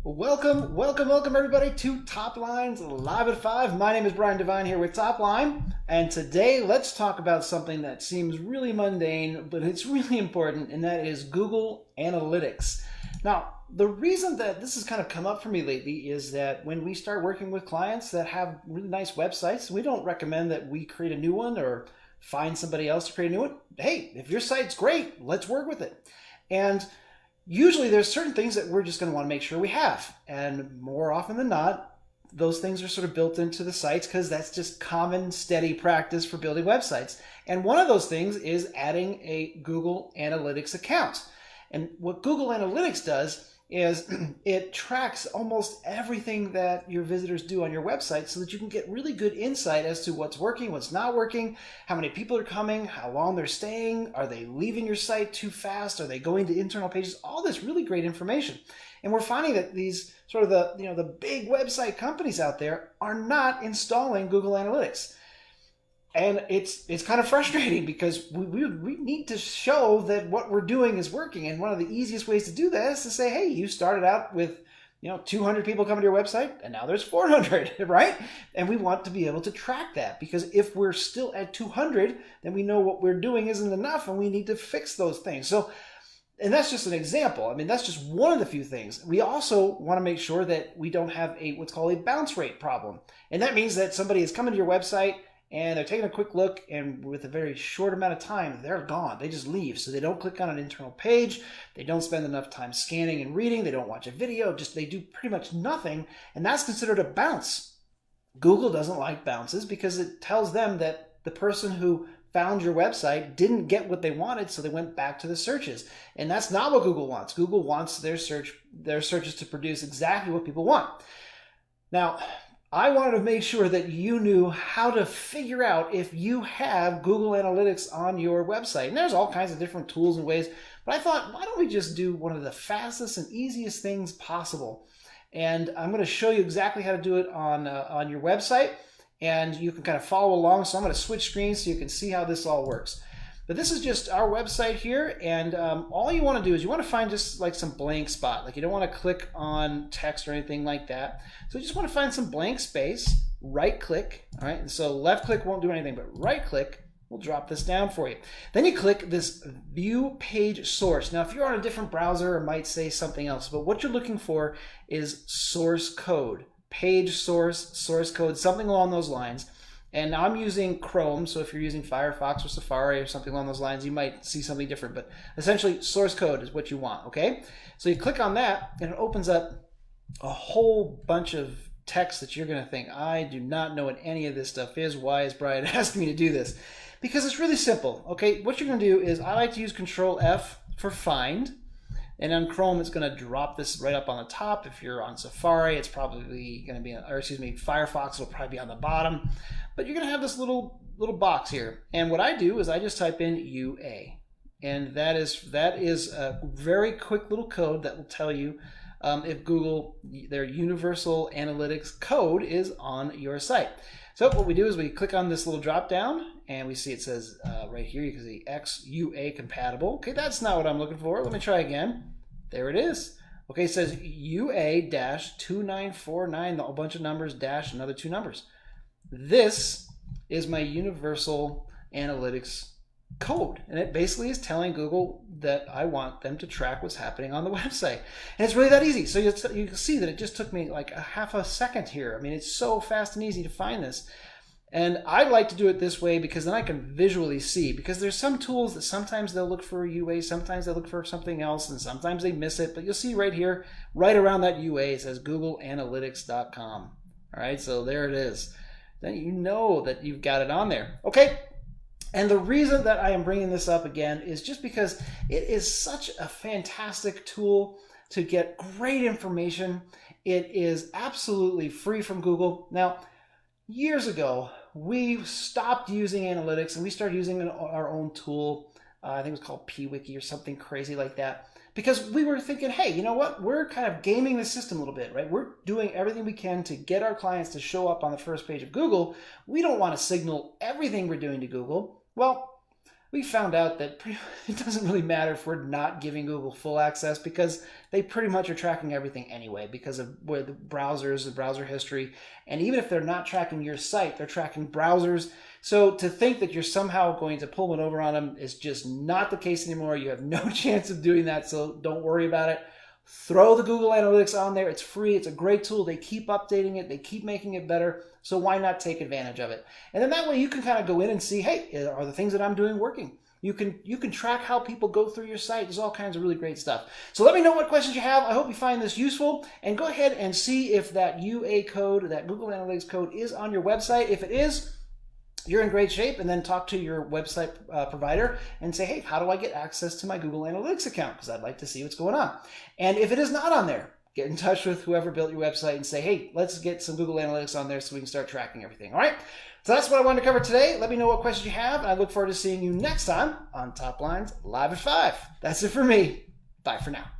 Welcome everybody to Top Lines Live at 5. My name is Brian Devine here with Top Line, and today let's talk about something that seems really mundane, but it's really important, and that is Google Analytics. Now, the reason that this has kind of come up for me lately is that when we start working with clients that have really nice websites, we don't recommend that we create a new one or find somebody else to create a new one. Hey, if your site's great, let's work with it. And usually there's certain things that we're just going to want to make sure we have. And more often than not, those things are sort of built into the sites because that's just common, steady practice for building websites. And one of those things is adding a Google Analytics account. And what Google Analytics does is it tracks almost everything that your visitors do on your website so that you can get really good insight as to what's working, what's not working, how many people are coming, how long they're staying, are they leaving your site too fast, are they going to internal pages, all this really great information. And we're finding that these sort of the big website companies out there are not installing Google Analytics. And it's kind of frustrating because we need to show that what we're doing is working. And one of the easiest ways to do that is to say, hey, you started out with 200 people coming to your website and now there's 400, right? And we want to be able to track that because if we're still at 200, then we know what we're doing isn't enough and we need to fix those things. So, and that's just an example. I mean, that's just one of the few things. We also want to make sure that we don't have what's called a bounce rate problem. And that means that somebody is coming to your website and they're taking a quick look, and with a very short amount of time, they're gone. They just leave. So they don't click on an internal page. They don't spend enough time scanning and reading. They don't watch a video. They do pretty much nothing, and that's considered a bounce. Google doesn't like bounces because it tells them that the person who found your website didn't get what they wanted, so they went back to the searches. And that's not what Google wants. Google wants their searches to produce exactly what people want. Now, I wanted to make sure that you knew how to figure out if you have Google Analytics on your website. And there's all kinds of different tools and ways, but I thought, why don't we just do one of the fastest and easiest things possible? And I'm going to show you exactly how to do it on your website, and you can kind of follow along. So I'm going to switch screens so you can see how this all works. But this is just our website here, and all you want to do is you want to find just like some blank spot. Like you don't want to click on text or anything like that. So you just want to find some blank space, right click, all right? And so left click won't do anything, but right click will drop this down for you. Then you click this View Page Source. Now if you're on a different browser, it might say something else, but what you're looking for is source code, page source, source code, something along those lines. And now I'm using Chrome, so if you're using Firefox or Safari or something along those lines, you might see something different. But essentially, source code is what you want, okay? So you click on that, and it opens up a whole bunch of text that you're going to think, I do not know what any of this stuff is. Why is Brian asking me to do this? Because it's really simple, okay? What you're going to do is I like to use Control F for find. And on Chrome, it's going to drop this right up on the top. If you're on Safari, it's probably going to be, Firefox will probably be on the bottom. But you're going to have this little box here. And what I do is I just type in UA. And that is a very quick little code that will tell you if Google, their Universal Analytics code is on your site. So what we do is we click on this little drop down and we see it says right here, you can see XUA compatible. Okay, that's not what I'm looking for. Let me try again. There it is. Okay, it says UA-2949, a bunch of numbers, dash another two numbers. This is my Universal Analytics code, and it basically is telling Google that I want them to track what's happening on the website. And it's really that easy. So you can see that it just took me like a half a second here. I mean, it's so fast and easy to find this. And I like to do it this way because then I can visually see, because there's some tools that sometimes they'll look for UA, sometimes they'll look for something else, and sometimes they miss it. But you'll see right here, right around that UA, it says googleanalytics.com. All right, so there it is. Then you know that you've got it on there. Okay. And the reason that I am bringing this up again is just because it is such a fantastic tool to get great information. It is absolutely free from Google. Now, years ago, we stopped using analytics and we started using our own tool. I think it was called PWiki or something crazy like that. Because we were thinking, hey, you know what? We're kind of gaming the system a little bit, right? We're doing everything we can to get our clients to show up on the first page of Google. We don't want to signal everything we're doing to Google. Well, we found out that it doesn't really matter if we're not giving Google full access, because they pretty much are tracking everything anyway because of where the browsers, the browser history, and even if they're not tracking your site, they're tracking browsers. So to think that you're somehow going to pull one over on them is just not the case anymore. You have no chance of doing that, so don't worry about it. Throw the Google Analytics on there. It's free. It's a great tool. They keep updating it. They keep making it better. So why not take advantage of it? And then that way you can kind of go in and see, hey, are the things that I'm doing working? You can track how people go through your site. There's all kinds of really great stuff. So let me know what questions you have. I hope you find this useful. And go ahead and see if that UA code, that Google Analytics code, is on your website. If it is, you're in great shape. And then talk to your website provider and say, hey, how do I get access to my Google Analytics account? Because I'd like to see what's going on. And if it is not on there, get in touch with whoever built your website and say, hey, let's get some Google Analytics on there so we can start tracking everything. All right? So that's what I wanted to cover today. Let me know what questions you have, and I look forward to seeing you next time on Top Lines Live at 5. That's it for me. Bye for now.